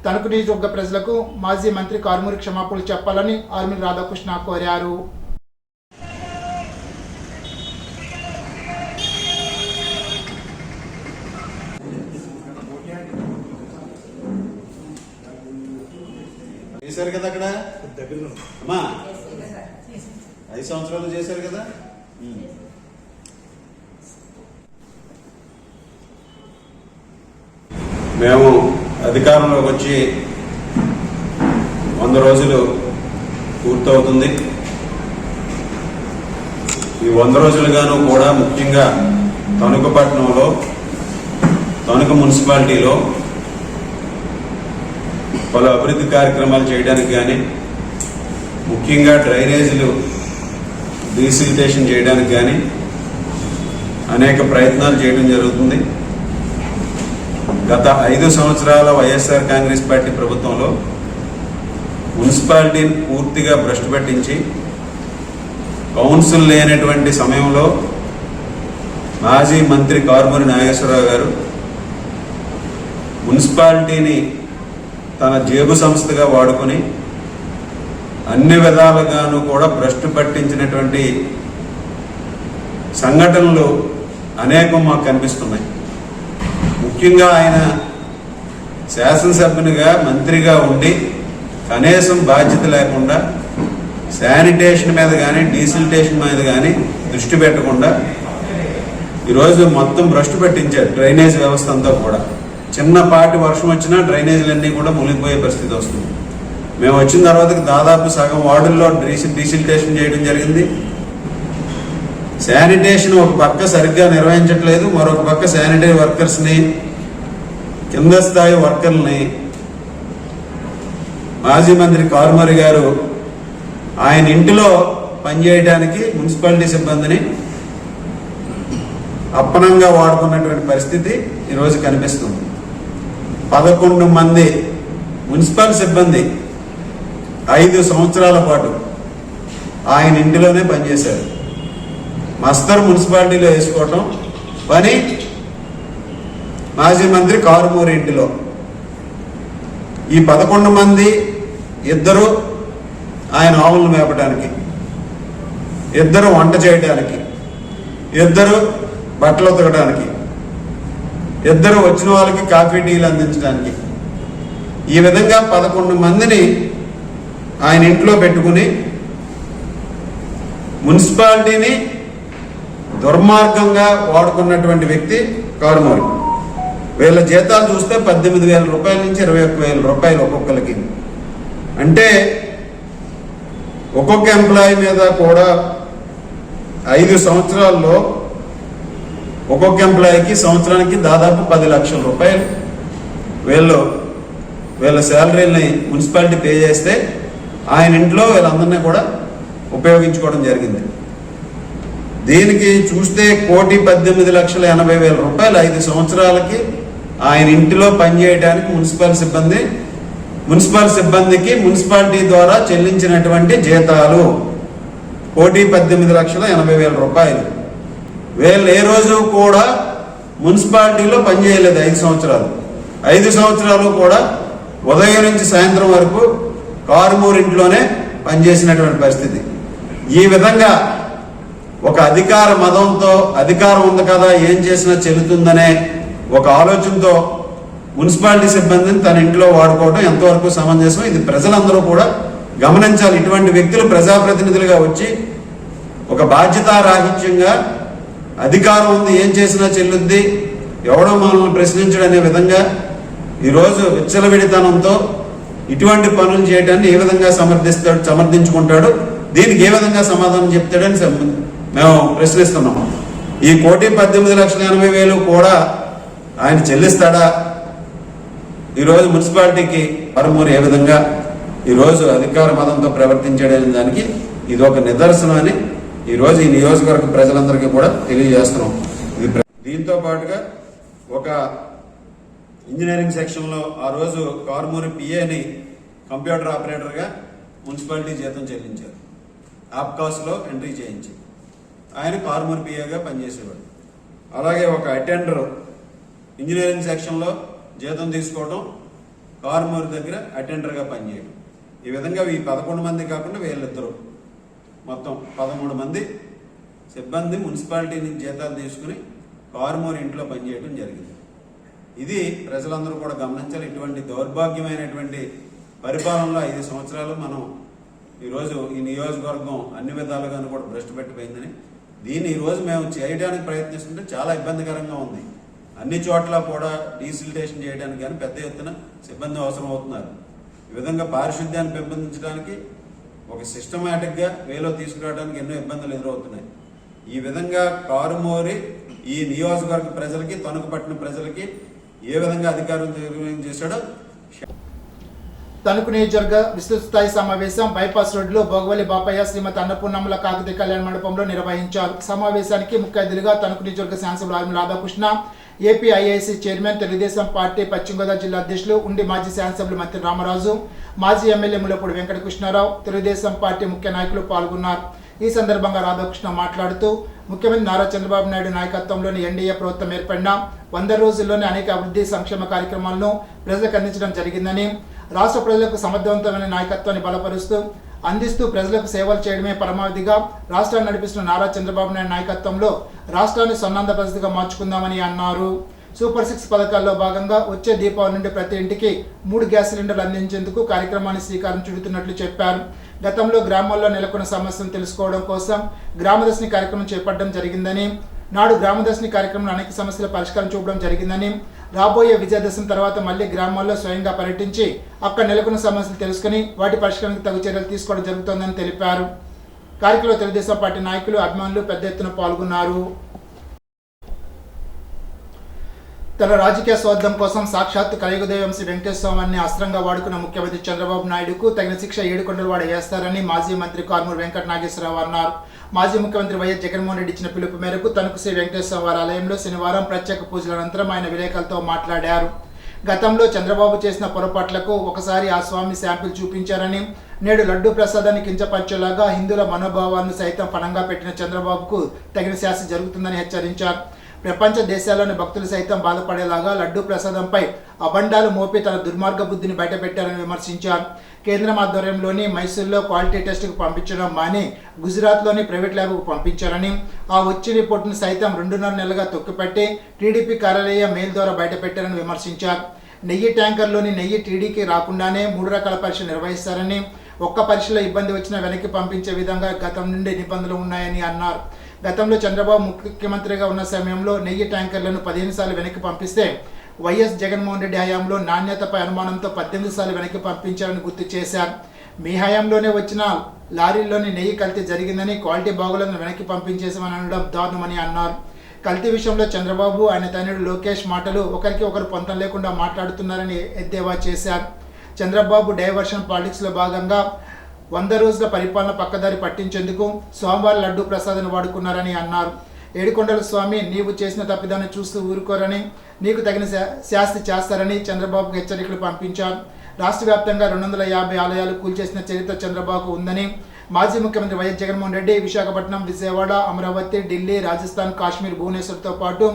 తణుకు నియోజకవర్గ ప్రజలకు మాజీ మంత్రి కారుమూరి క్షమాపణలు చెప్పాలని ఆర్మీ రాధాకృష్ణ కోరారు. చేశారు కదా అక్కడ అమ్మా 5 సంవత్సరాలు చేశారు కదా. మేము అధికారంలోకి వచ్చి 100 రోజులు పూర్తవుతుంది. ఈ 100 రోజులుగాను కూడా ముఖ్యంగా తణుకు పట్టణంలో, తణుకు మున్సిపాలిటీలో పలు అభివృద్ధి కార్యక్రమాలు చేయడానికి కానీ, ముఖ్యంగా డ్రైనేజీలు డీసిల్టేషన్ చేయడానికి కానీ అనేక ప్రయత్నాలు చేయడం జరుగుతుంది. గత 5 సంవత్సరాల వైఎస్ఆర్ కాంగ్రెస్ పార్టీ ప్రభుత్వంలో మున్సిపాలిటీని పూర్తిగా భ్రష్టు పట్టించి, కౌన్సిల్ లేనటువంటి సమయంలో మాజీ మంత్రి కారుమూరి నాగేశ్వరరావు గారు మున్సిపాలిటీని తన జేబు సంస్థగా వాడుకొని అన్ని విధాలుగాను కూడా భ్రష్టు పట్టించినటువంటి సంఘటనలు అనేకం మాకు కనిపిస్తున్నాయి. ముఖ్యంగా ఆయన శాసనసభ్యునిగా, మంత్రిగా ఉండి కనీసం బాధ్యత లేకుండా శానిటేషన్ మీద కానీ, డీసిల్టేషన్ మీద కానీ దృష్టి పెట్టకుండా ఈరోజు మొత్తం భ్రష్టు పట్టించారు. డ్రైనేజ్ వ్యవస్థ అంతా కూడా చిన్నపాటి వర్షం వచ్చినా డ్రైనేజీలన్నీ కూడా మునిగిపోయే పరిస్థితి వస్తుంది. మేము వచ్చిన తర్వాత దాదాపు సగం వార్డుల్లో డీసిల్టేషన్ చేయడం జరిగింది. శానిటేషన్ ఒక పక్క సరిగ్గా నిర్వహించట్లేదు, మరొక పక్క శానిటరీ వర్కర్స్ని, కింద స్థాయి వర్కర్లని మాజీ మంత్రి కారుమూరి గారు ఆయన ఇంటిలో పనిచేయడానికి మున్సిపాలిటీ సిబ్బందిని అప్పనంగా వాడుకున్నటువంటి పరిస్థితి ఈరోజు కనిపిస్తుంది. 11 మంది మున్సిపల్ సిబ్బంది 5 సంవత్సరాల పాటు ఆయన ఇంటిలోనే పనిచేశారు. మస్తర్ మున్సిపాలిటీలో వేసుకోవటం పని మాజీ మంత్రి కారుమూరి ఇంటిలో. ఈ 11 మంది, 2 ఆయన ఆవులను మేపడానికి, 2 వంట చేయడానికి, 2 బట్టలు ఉతకడానికి, 2 వచ్చిన వాళ్ళకి కాఫీ టీలు అందించడానికి, ఈ విధంగా 11 మందిని ఆయన ఇంట్లో పెట్టుకుని మున్సిపాలిటీని దుర్మార్గంగా వాడుకున్నటువంటి వ్యక్తి కారుమూరి. వీళ్ళ జీతాలు చూస్తే 18,000 రూపాయల నుంచి 21,000 రూపాయలు ఒక్కొక్కరికి. అంటే ఒక్కొక్క ఎంప్లాయీ మీద కూడా 5 సంవత్సరాల్లో ఒక్కొక్క ఎంప్లాయీకి సంవత్సరానికి దాదాపు 10 లక్షల రూపాయలు వీళ్ళ శాలరీని మున్సిపాలిటీ పే చేస్తే ఆయన ఇంట్లో వీళ్ళందరినీ కూడా ఉపయోగించుకోవడం జరిగింది. దీనికి చూస్తే 1,18,80,000 రూపాయలు 5 సంవత్సరాలకి ఆయన ఇంటిలో పనిచేయడానికి మున్సిపల్ సిబ్బందికి మున్సిపాలిటీ ద్వారా చెల్లించినటువంటి జీతాలు 1,18,80,000 రూపాయలు. వీళ్ళు ఏ రోజు కూడా మున్సిపాలిటీలో పనిచేయలేదు 5 సంవత్సరాలు. 5 సంవత్సరాలు కూడా ఉదయం నుంచి సాయంత్రం వరకు కారుమూరు ఇంట్లోనే పనిచేసినటువంటి పరిస్థితి. ఈ విధంగా ఒక అధికార మదంతో అధికారం ఉంది కదా ఏం చేసినా చెల్లుతుందనే ఒక ఆలోచనతో మున్సిపాలిటీ సిబ్బందిని తన ఇంట్లో వాడుకోవడం ఎంతవరకు సమంజసం, ఇది ప్రజలందరూ కూడా గమనించాలి. ఇటువంటి వ్యక్తులు ప్రజాప్రతినిధులుగా వచ్చి ఒక బాధ్యతారాహిత్యంగా అధికారం ఉంది ఏం చేసినా చెల్లుద్ది, ఎవడో మనల్ని ప్రశ్నించడనే విధంగా ఈరోజు విచ్చలవిడితనంతో ఇటువంటి పనులు చేయడాన్ని ఏ విధంగా సమర్థించుకుంటాడు, దీనికి ఏ విధంగా సమాధానం చెప్తాడని మేము ప్రశ్నిస్తున్నాము. ఈ 1,18,80,000 కూడా ఆయన చెల్లిస్తాడా? ఈరోజు మున్సిపాలిటీకి పరమూరు ఏ విధంగా ఈరోజు అధికార మతంతో ప్రవర్తించాడనే దానికి ఇది ఒక నిదర్శనం అని ఈరోజు ఈ నియోజకవర్గ ప్రజలందరికీ కూడా తెలియజేస్తున్నాం. దీంతో పాటుగా ఒక ఇంజనీరింగ్ సెక్షన్లో ఆ రోజు కారుమూరి పిఏని కంప్యూటర్ ఆపరేటర్గా మున్సిపాలిటీ జీతం చెల్లించారు. ఆప్కాస్లో ఎంట్రీ చేయించి ఆయన కారుమూరి పిఏగా పనిచేసేవాడు. అలాగే ఒక అటెండర్ ఇంజనీరింగ్ సెక్షన్లో జీతం తీసుకోవడం, కారుమూరి దగ్గర అటెండర్గా పనిచేయడం. ఈ విధంగా ఈ 11 మంది కాకుండా వీళ్ళిద్దరు మొత్తం 13 మంది సిబ్బంది మున్సిపాలిటీ నుంచి జీతాలు తీసుకుని కారుమూరి ఇంట్లో పనిచేయడం జరిగింది. ఇది ప్రజలందరూ కూడా గమనించాలి. ఇటువంటి దౌర్భాగ్యమైనటువంటి పరిపాలనలో 5 సంవత్సరాలు మనం ఈరోజు ఈ నియోజకవర్గం అన్ని విధాలుగాను కూడా భ్రష్టు పెట్టిపోయిందని, దీన్ని ఈరోజు మేము చేయడానికి ప్రయత్నిస్తుంటే చాలా ఇబ్బందికరంగా ఉంది. అన్ని చోట్ల కూడా డీసిల్టేషన్ చేయడానికి కానీ పెద్ద ఎత్తున సిబ్బంది అవసరం అవుతున్నారు. ఈ విధంగా పారిశుద్ధ్యాన్ని పెంపొందించడానికి ఒక సిస్టమేటిక్గా వేలో తీసుకురావడానికి ఎన్నో ఇబ్బందులు ఎదురవుతున్నాయి. ఈ విధంగా కారుమూరి ఈ నియోజకవర్గ ప్రజలకి, తణుకు పట్టిన ప్రజలకి ఏ విధంగా అధికారం చేశాడో. తణుకు నియోజకవర్గ విస్తృత స్థాయి సమావేశం బైపాస్ రోడ్లో భోగవల్లి బాపయ్య శ్రీమతి అన్నపూర్ణమ్మల కాకతీయ కళ్యాణ మండపంలో నిర్వహించారు. సమావేశానికి ముఖ్య అతిథులుగా తణుకు నియోజకవర్గ శాసనసభ్యులు army Radhakrishna, APIIC chairman, Telugu Desam party పశ్చిమ గోదావరి జిల్లా అధ్యక్షులు, ఉండి మాజీ శాసనసభ్యులు మంత్రి రామరాజు, మాజీ ఎమ్మెల్యే ముల్లపూడి వెంకటకృష్ణారావు, తెలుగుదేశం పార్టీ ముఖ్య నాయకులు పాల్గొన్నారు. ఈ సందర్భంగా రాధాకృష్ణ మాట్లాడుతూ ముఖ్యమంత్రి నారా చంద్రబాబు నాయుడు నాయకత్వంలోని ఎన్డీఏ ప్రభుత్వం ఏర్పడిన 100 రోజుల్లోనే అనేక అభివృద్ధి సంక్షేమ కార్యక్రమాలను ప్రజలకు అందించడం జరిగిందని, రాష్ట్ర ప్రజలకు సమర్థవంతమైన నాయకత్వాన్ని బలపరుస్తూ అందిస్తూ ప్రజలకు సేవలు చేయడమే పరమావధిగా రాష్ట్రాన్ని నడిపిస్తున్న నారా చంద్రబాబు నాయుడు నాయకత్వంలో రాష్ట్రాన్ని స్వర్ణాంధ్ర పరిస్థితిగా మార్చుకుందామని అన్నారు. సూపర్ 6 పథకాల్లో భాగంగా వచ్చే దీపావళి నుండి ప్రతి ఇంటికి 3 గ్యాస్ సిలిండర్లు అందించేందుకు కార్యక్రమాన్ని శ్రీకారం చుడుతున్నట్లు చెప్పారు. గతంలో గ్రామాల్లో నెలకొన్న సమస్యలను తెలుసుకోవడం కోసం గ్రామదర్శిని కార్యక్రమం చేపట్టడం జరిగిందని, నాడు గ్రామదర్శిని కార్యక్రమంలో అనేక సమస్యల పరిష్కారం చూపడం జరిగిందని, రాబోయే విజయదశమి తర్వాత మళ్లీ గ్రామాల్లో స్వయంగా పర్యటించి అక్కడ నెలకొన్న సమస్యలు తెలుసుకుని వాటి పరిష్కారానికి తగు చర్యలు తీసుకోవడం జరుగుతోందని తెలిపారు. కార్యక్రమంలో తెలుగుదేశం పార్టీ నాయకులు, అభిమానులు పెద్ద ఎత్తున పాల్గొన్నారు. తన రాజకీయ స్వార్థం కోసం సాక్షాత్ కలియుగదైవం శ్రీ వెంకటేశ్వర స్వామిని అస్త్రంగా వాడుకున్న ముఖ్యమంత్రి చంద్రబాబు నాయుడుకు తగిన శిక్ష 7 కొండలవాడ వేస్తారని మాజీ మంత్రి కారుమూరి వెంకట నాగేశ్వరరావు అన్నారు. మాజీ ముఖ్యమంత్రి వైఎస్ జగన్మోహన్ రెడ్డి ఇచ్చిన పిలుపు మేరకు తణుకు శ్రీ వెంకటేశ్వర వారి ఆలయంలో శనివారం ప్రత్యేక పూజల అనంతరం ఆయన విలేకరులతో మాట్లాడారు. గతంలో చంద్రబాబు చేసిన పొరపాట్లకు ఒకసారి ఆ స్వామి శాంపిల్ చూపించారని, నేడు లడ్డూ ప్రసాదాన్ని కించపరిచేలాగా హిందువుల మనోభావాలను సైతం పణంగా పెట్టిన చంద్రబాబుకు తగిన శాస్తి జరుగుతుందని హెచ్చరించారు. ప్రపంచ దేశాల్లోని భక్తులు సైతం బాధపడేలాగా లడ్డూ ప్రసాదంపై అబండాలు మోపి తన దుర్మార్గ బుద్ధిని బయటపెట్టారని విమర్శించారు. కేంద్రం ఆధ్వర్యంలోని మైసూర్లో క్వాలిటీ టెస్టుకు పంపించడం మాని గుజరాత్లోని ప్రైవేట్ ల్యాబ్కు పంపించారని, ఆ వచ్చి రిపోర్టును సైతం 2.5 నెలలుగా తొక్కిపెట్టి టీడీపీ కార్యాలయ మెయిల్ ద్వారా బయటపెట్టారని విమర్శించారు. నెయ్యి ట్యాంకర్లోని నెయ్యి టీడీకి రాకుండానే 3 రకాల పరీక్షలు నిర్వహిస్తారని, ఒక్క పరీక్షలో ఇబ్బంది వచ్చినా వెనక్కి పంపించే విధంగా గతం నుండి నిబంధనలు ఉన్నాయని అన్నారు. గతంలో చంద్రబాబు ముఖ్యమంత్రిగా ఉన్న సమయంలో నెయ్యి ట్యాంకర్లను 15 సార్లు వెనక్కి పంపిస్తే వైఎస్ జగన్మోహన్ రెడ్డి హయాంలో నాణ్యతపై అనుమానంతో 18 సార్లు వెనక్కి పంపించారని గుర్తు చేశారు. మీ హయాంలోనే వచ్చిన లారీల్లోని నెయ్యి కల్తీ జరిగిందని, క్వాలిటీ బాగోలేదని వెనక్కి పంపించేసామని అనడం దారుణమని అన్నారు. కల్తీ విషయంలో చంద్రబాబు ఆయన తనయుడు లోకేష్ మాటలు ఒకరికి ఒకరు పొంతం లేకుండా మాట్లాడుతున్నారని ఎద్దేవా చేశారు. చంద్రబాబు డైవర్షన్ పాలిటిక్స్లో భాగంగా 100 రోజుల పరిపాలన పక్కదారి పట్టించేందుకు స్వామివారి లడ్డూ ప్రసాదాన్ని వాడుకున్నారని అన్నారు. ఏడుకొండల స్వామి నీవు చేసిన తప్పిదాన్ని చూస్తూ ఊరుకోరని, నీకు తగిన శాస్తి చేస్తారని చంద్రబాబుకు హెచ్చరికలు పంపించారు. రాష్ట్ర వ్యాప్తంగా 250 ఆలయాలు కూల్చేసిన చరిత్ర చంద్రబాబుకు ఉందని మాజీ ముఖ్యమంత్రి వైఎస్ జగన్మోహన్ రెడ్డి విశాఖపట్నం, విజయవాడ, అమరావతి, ఢిల్లీ, రాజస్థాన్, కాశ్మీర్, భువనేశ్వర్తో పాటు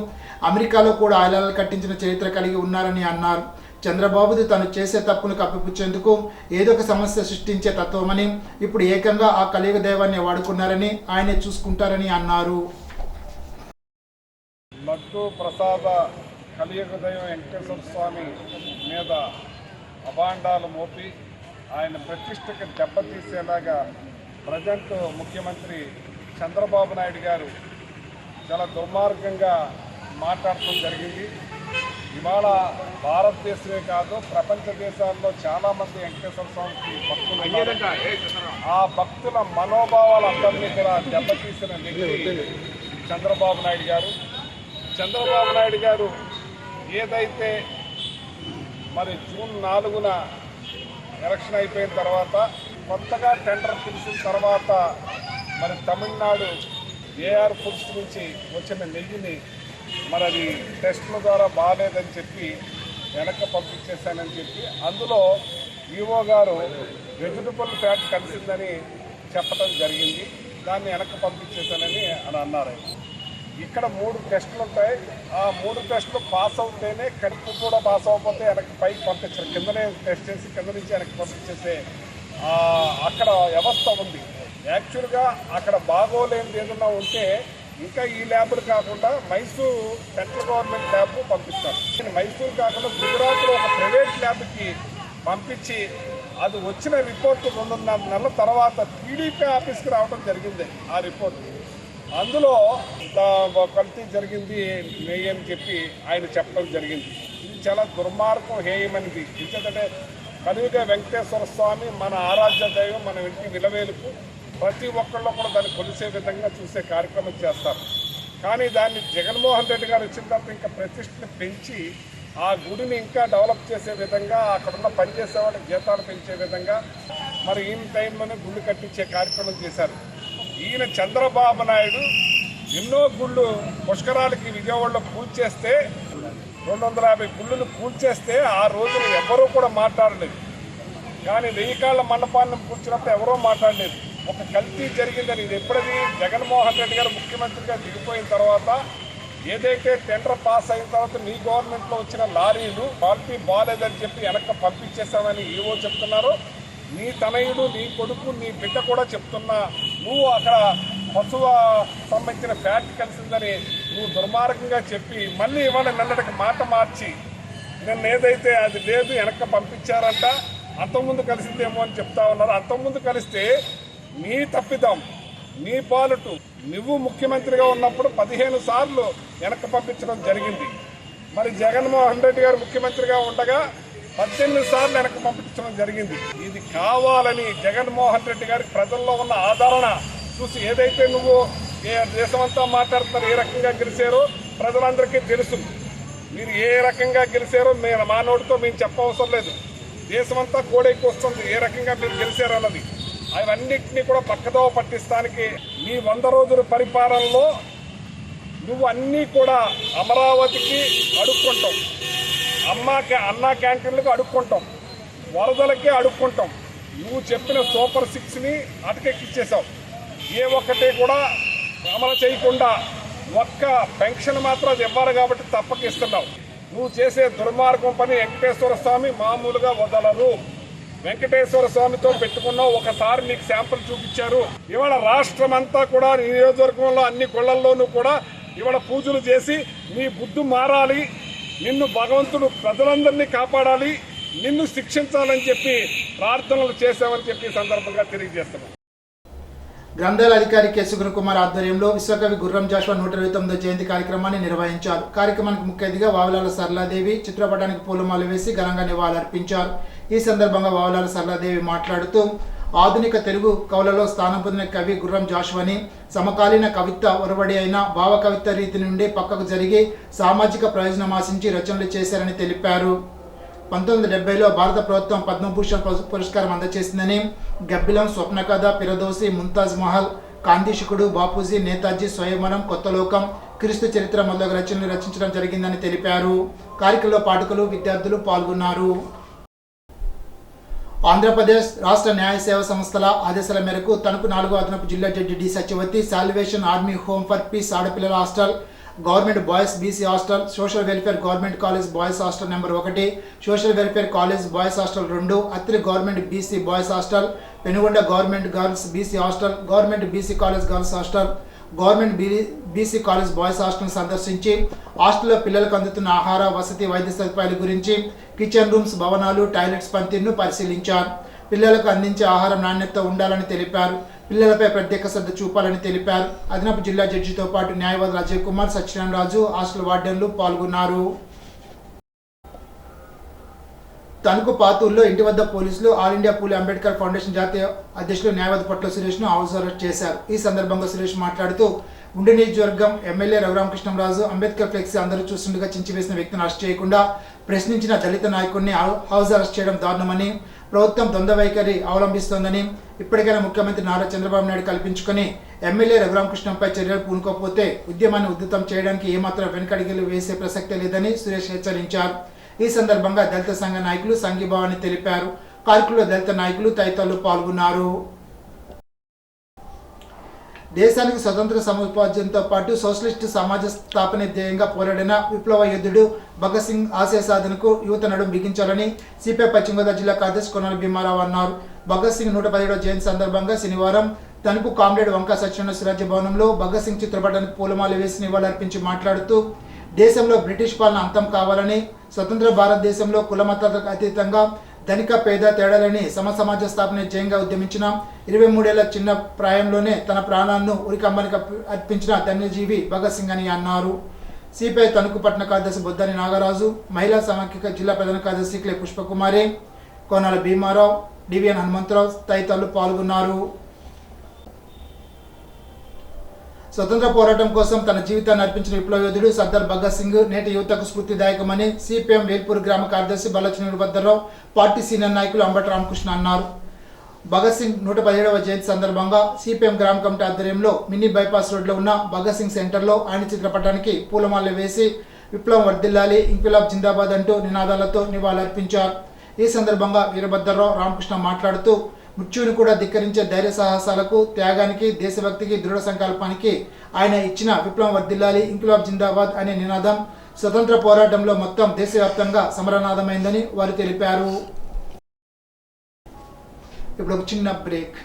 అమెరికాలో కూడా ఆలయాలు కట్టించిన చరిత్ర కలిగి ఉన్నారని అన్నారు. చంద్రబాబుది తను చేసే తప్పును కప్పిపుచ్చేందుకు ఏదో ఒక సమస్య సృష్టించే తత్వమని, ఇప్పుడు ఏకంగా ఆ కలియుగ దైవాన్ని వాడుకున్నారని, ఆయనే చూసుకుంటారని అన్నారు. లడ్డు ప్రసాద కలియుగ దైవం వెంకటేశ్వర స్వామి మీద అభాండాలు మోపి ఆయన ప్రతిష్టకి దెబ్బతీసేలాగా ప్రజెంట్ ముఖ్యమంత్రి చంద్రబాబు నాయుడు గారు చాలా దుర్మార్గంగా మాట్లాడటం జరిగింది. ఇవాళ భారతదేశమే కాదు ప్రపంచ దేశాల్లో చాలామంది వెంకటేశ్వర స్వామికి భక్తులు ఉన్నారు. ఆ భక్తుల మనోభావాలందరినీ కూడా దెబ్బతీసిన వ్యక్తి చంద్రబాబు నాయుడు గారు. చంద్రబాబు నాయుడు గారు ఏదైతే మరి జూన్ 4న ఎలక్షన్ అయిపోయిన తర్వాత కొత్తగా టెండర్ పిలిచిన తర్వాత మరి తమిళనాడు ఏఆర్ ఫుడ్స్ నుంచి వచ్చిన నెయ్యిని మరి అది టెస్టుల ద్వారా బాగాలేదని చెప్పి వెనక్కి పంపించేశానని చెప్పి అందులో ఈవో గారు వెజిటబుల్ ఫ్యాట్ కలిసిందని చెప్పడం జరిగింది. దాన్ని వెనక్కి పంపించేశానని అని అన్నారు. ఇక్కడ 3 టెస్టులు ఉంటాయి. ఆ 3 టెస్టులు పాస్ అవుతేనే కడుపు కూడా పాస్ అవ్వకపోతే వెనక్కి పైకి పంపించారు. కిందనే టెస్ట్ చేసి కింద నుంచి వెనక్కి పంపించేసే అక్కడ వ్యవస్థ ఉంది. యాక్చువల్గా అక్కడ బాగోలేనిది ఏదన్నా ఉంటే ఇంకా ఈ ల్యాబ్లు కాకుండా మైసూరు సెంట్రల్ గవర్నమెంట్ ల్యాబ్ పంపిస్తారు. మైసూరు కాకుండా గుజరాత్లో ఒక ప్రైవేట్ ల్యాబ్కి పంపించి అది వచ్చిన రిపోర్టు 2.5 నెలల తర్వాత టీడీపీ ఆఫీస్కి రావడం జరిగింది. ఆ రిపోర్ట్ అందులో కల్తీ జరిగింది నెయ్యి అని చెప్పి ఆయన చెప్పడం జరిగింది. ఇది చాలా దుర్మార్గం, హేయమనిది. ఎందుకంటే కలియుగ వెంకటేశ్వర స్వామి మన ఆరాధ్య దైవం, మన ఇంటి విలవేలుపు. ప్రతి ఒక్కళ్ళు కూడా దాన్ని కొలిసే విధంగా చూసే కార్యక్రమం చేస్తారు. కానీ దాన్ని జగన్మోహన్ రెడ్డి గారు వచ్చిన తర్వాత ఇంకా ప్రతిష్టని పెంచి ఆ గుడిని ఇంకా డెవలప్ చేసే విధంగా, అక్కడున్న పనిచేసే వాళ్ళకి జీతాలు పెంచే విధంగా మరి ఈయన టైంలోనే గుళ్ళు కట్టించే కార్యక్రమం చేశారు. ఈయన చంద్రబాబు నాయుడు ఎన్నో గుళ్ళు పుష్కరాలకి విజయవాడలో కూల్చేస్తే 250 గుళ్ళను కూల్చేస్తే ఆ రోజున ఎవరూ కూడా మాట్లాడలేదు. కానీ 1000 కాళ్ళ మండపాన్ని కూర్చున్నప్పుడు ఎవరో మాట్లాడలేదు. ఒక కల్తీ జరిగిందని. ఇది ఎప్పుడది జగన్మోహన్ రెడ్డి గారు ముఖ్యమంత్రిగా దిగిపోయిన తర్వాత ఏదైతే టెండర్ పాస్ అయిన తర్వాత నీ గవర్నమెంట్లో వచ్చిన లారీలు క్వాలిటీ బాగాలేదని చెప్పి వెనక్కి పంపించేశామని ఈవో చెప్తున్నారు. నీ తనయుడు, నీ కొడుకు, నీ బిడ్డ కూడా చెప్తున్నా నువ్వు అక్కడ పశువు సంబంధించిన ఫ్యాట్ కలిసిందని నువ్వు దుర్మార్గంగా చెప్పి మళ్ళీ ఇవాళ నిన్నటికి మాట మార్చి నిన్న ఏదైతే అది లేదు వెనక్కి పంపించారంట, అంతకుముందు కలిసిందేమో అని చెప్తా ఉన్నారు. అంతకుముందు కలిస్తే నీ తప్పిదం, నీ పాలుటు. నువ్వు ముఖ్యమంత్రిగా ఉన్నప్పుడు 15 సార్లు వెనక్కి పంపించడం జరిగింది. మరి జగన్మోహన్ రెడ్డి గారు ముఖ్యమంత్రిగా ఉండగా 18 సార్లు వెనక్కి పంపించడం జరిగింది. ఇది కావాలని జగన్మోహన్ రెడ్డి గారి ప్రజల్లో ఉన్న ఆదరణ చూసి ఏదైతే నువ్వు దేశమంతా మాట్లాడుతున్నారు, ఏ రకంగా గెలిచారో ప్రజలందరికీ తెలుసు. మీరు ఏ రకంగా గెలిచారో మీరు మా నోటితో మేము చెప్పవసరం లేదు. దేశమంతా కోడైకి వస్తుంది ఏ రకంగా మీరు గెలిచారు అన్నది. అవన్నింటినీ కూడా పక్కదోవ పట్టిస్తానికి నీ 100 రోజుల పరిపాలనలో నువ్వు అన్నీ కూడా అమరావతికి అడుక్కుంటాం, అన్నా క్యాంటీన్లకు అడుక్కుంటాం, వరదలకి అడుక్కుంటాం. నువ్వు చెప్పిన సూపర్ 6ని అటకెక్కిచ్చేసావు. ఏ ఒక్కటి కూడా అమలు చేయకుండా ఒక్క పెన్షన్ మాత్రం అది ఇవ్వాలి కాబట్టి తప్పకిస్తున్నావు. నువ్వు చేసే దుర్మార్గం పని వెంకటేశ్వర స్వామి మామూలుగా వదలరు. వెంకటేశ్వర స్వామితో పెట్టుకున్నావు, ఒకసారి నీకు శాంపుల్ చూపించారు. ఇవాళ రాష్ట్రం అంతా కూడా నియోజకవర్గంలో అన్ని గుళ్ళల్లోనూ కూడా ఇవాళ పూజలు చేసి నీ బుద్ధి మారాలి, నిన్ను భగవంతుడు ప్రజలందరినీ కాపాడాలి, నిన్ను శిక్షించాలని చెప్పి ప్రార్థనలు చేశామని చెప్పి సందర్భంగా తెలియజేస్తున్నాం. గ్రంథాల అధికారి కె సుగుణ కుమార్ ఆధ్వర్యంలో విశ్వకవి గుర్రం జాషువా 129వ జయంతి కార్యక్రమాన్ని నిర్వహించారు. కార్యక్రమానికి ముఖ్య అతిథిగా వావలాల సరళాదేవి చిత్రపటానికి పూలమాల వేసి ఘనంగా నివాళులర్పించారు. ఈ సందర్భంగా వావలాల సరళాదేవి మాట్లాడుతూ ఆధునిక తెలుగు కవులలో స్థానం పొందిన కవి గుర్రం జాషువాని సమకాలీన కవిత్వ ఒరవడి అయిన భావ కవిత్వ రీతి నుండి పక్కకు జరిగి సామాజిక ప్రయోజనం ఆశించి రచనలు చేశారని తెలిపారు. 1970లో భారత ప్రభుత్వం పద్మభూషణ్ పురస్కారం అందజేసిందని, గబ్బిలం, స్వప్నకథ, పిరదోసి, ముంతాజ్ మహల్, కాందీశకుడు, బాపూజీ, నేతాజీ, స్వయంవరం, కొత్తలోకం, క్రీస్తు చరిత్ర మొదలగు రచనలు రచించడం జరిగిందని తెలిపారు. కార్యక్రమంలో పాఠకులు, విద్యార్థులు పాల్గొన్నారు. ఆంధ్రప్రదేశ్ రాష్ట్ర న్యాయ సేవా సంస్థల ఆదేశాల మేరకు తణుకు 4వ అదనపు జిల్లా జడ్జి D Satyavathi Salvation Army Home for Peace ఆడపిల్లల hostel, government boys BC hostel, social welfare government college boys hostel number 1, social welfare college boys hostel 2, Attili government BC boys hostel, Penugonda government girls BC hostel, government BC college girls hostel, government BC college boys hostel సందర్శించి హాస్టల్లో పిల్లలకు అందుతున్న ఆహార, వసతి, వైద్య సదుపాయాల గురించి, కిచెన్ రూమ్స్, భవనాలు, టాయిలెట్స్ పనితీరును పరిశీలించారు. పిల్లలకు అందించే ఆహారం నాణ్యత ఉండాలని తెలిపారు. పిల్లలపై ప్రత్యేక శ్రద్ధ చూపాలని తెలిపారు. అదనపు జిల్లా జడ్జితో పాటు న్యాయవాదులు అజయ్ కుమార్, సత్యనారాయణ రాజు, హాస్టల్ వార్డెన్లు పాల్గొన్నారు. తణుకు పాతూరులో ఇంటి వద్ద పోలీసులు ఆల్ ఇండియా పూలే అంబేద్కర్ ఫౌండేషన్ జాతీయ అధ్యక్షులు న్యాయవాది పొట్ల సురేష్ను హౌస్ అరెస్ట్ చేశారు. ఈ సందర్భంగా సురేష్ మాట్లాడుతూ ఉండి నియోజకవర్గం ఎమ్మెల్యే రఘురామకృష్ణంరాజు అంబేద్కర్ ఫ్లెక్సీ అందరూ చూస్తుండగా చించివేసిన వ్యక్తిని అరెస్ట్ చేయకుండా ప్రశ్నించిన దళిత నాయకుడిని హౌస్ అరెస్ట్ చేయడం దారుణమని, ప్రభుత్వం ద్వంద్వ వైఖరి అవలంబిస్తోందని, ఇప్పటికైనా ముఖ్యమంత్రి నారా చంద్రబాబు నాయుడు కల్పించుకొని ఎమ్మెల్యే రఘురామకృష్ణంపై చర్యలు పూనుకోకపోతే ఉద్యమాన్ని ఉధృతం చేయడానికి ఏమాత్రం వెనుకడుగులు వేసే ప్రసక్తే లేదని సురేష్ హెచ్చరించారు. ఈ సందర్భంగా దళిత సంఘ నాయకులు సంఘీభావాన్ని తెలిపారు. కార్యక్రమంలో దళిత నాయకులు తదితరులు పాల్గొన్నారు. దేశానికి స్వతంత్ర సముపార్జనతో పాటు సోషలిస్టు సమాజ స్థాపన ధ్యేయంగా పోరాడిన విప్లవ యోధుడు భగత్ సింగ్ ఆశయ సాధనకు యువత నడుం బిగించాలని సిపిఐ పశ్చిమ గోదావరి జిల్లా కార్యదర్శి కొనాలి భీమారావు అన్నారు. భగత్ సింగ్ 117వ జయంతి సందర్భంగా శనివారం తణుకు కామ్రేడ్ వంకా సత్యనారాయణ స్వరాజ్య భవనంలో భగత్ సింగ్ చిత్రపటానికి పూలమాల వేసి నివాళులర్పించి మాట్లాడుతూ దేశంలో బ్రిటిష్ పాలన అంతం కావాలని, స్వతంత్ర భారతదేశంలో కులమతాలకు అతీతంగా ధనిక పేద తేడాలని సమాజ స్థాపన ధ్యేయంగా ఉద్యమించిన 23 ఏళ్ల చిన్న ప్రాయంలోనే తన ప్రాణాలను ఉరికంబానికి అర్పించిన ధన్యజీవి భగత్ సింగ్ అని అన్నారు. సిపిఐ తణుకు పట్టణ కార్యదర్శి బొద్దాని నాగరాజు, మహిళా సమాఖ్య జిల్లా ప్రధాన కార్యదర్శి క్లే పుష్పకుమారి, కోనాల భీమారావు, డివిఎన్ హనుమంతరావు తదితరులు పాల్గొన్నారు. స్వతంత్ర పోరాటం కోసం తన జీవితాన్ని అర్పించిన విప్లవ యోధుడు సర్దార్ భగత్ సింగ్ నేటి యువతకు స్ఫూర్తిదాయకమని సిపిఎం వేల్పూర్ గ్రామ కార్యదర్శి బల్లచిన భద్రరావు, పార్టీ సీనియర్ నాయకులు అంబటి రామకృష్ణ అన్నారు. భగత్ సింగ్ 117వ జయంతి సందర్భంగా సిపిఎం గ్రామ కమిటీ ఆధ్వర్యంలో మినీ బైపాస్ రోడ్లో ఉన్న భగత్ సింగ్ సెంటర్లో ఆయన చిత్రపటానికి పూలమాల వేసి విప్లవం వర్ధిల్లాలి, ఇంక్విలాబ్ జిందాబాద్ అంటూ నినాదాలతో నివాళులర్పించారు. ఈ సందర్భంగా వీరభద్రరావు రామకృష్ణ మాట్లాడుతూ మృత్యువుని కూడా ధిక్కరించే ధైర్య సాహసాలకు, త్యాగానికి, దేశభక్తికి, దృఢ సంకల్పానికి ఆయన ఇచ్చిన విప్లవం వర్ధిల్లాలి, ఇంక్విలాబ్ జిందాబాద్ అనే నినాదం స్వతంత్ర పోరాటంలో మొత్తం దేశవ్యాప్తంగా సమరనాదమైందని వారు తెలిపారు. ఇప్పుడు ఒక చిన్న బ్రేక్.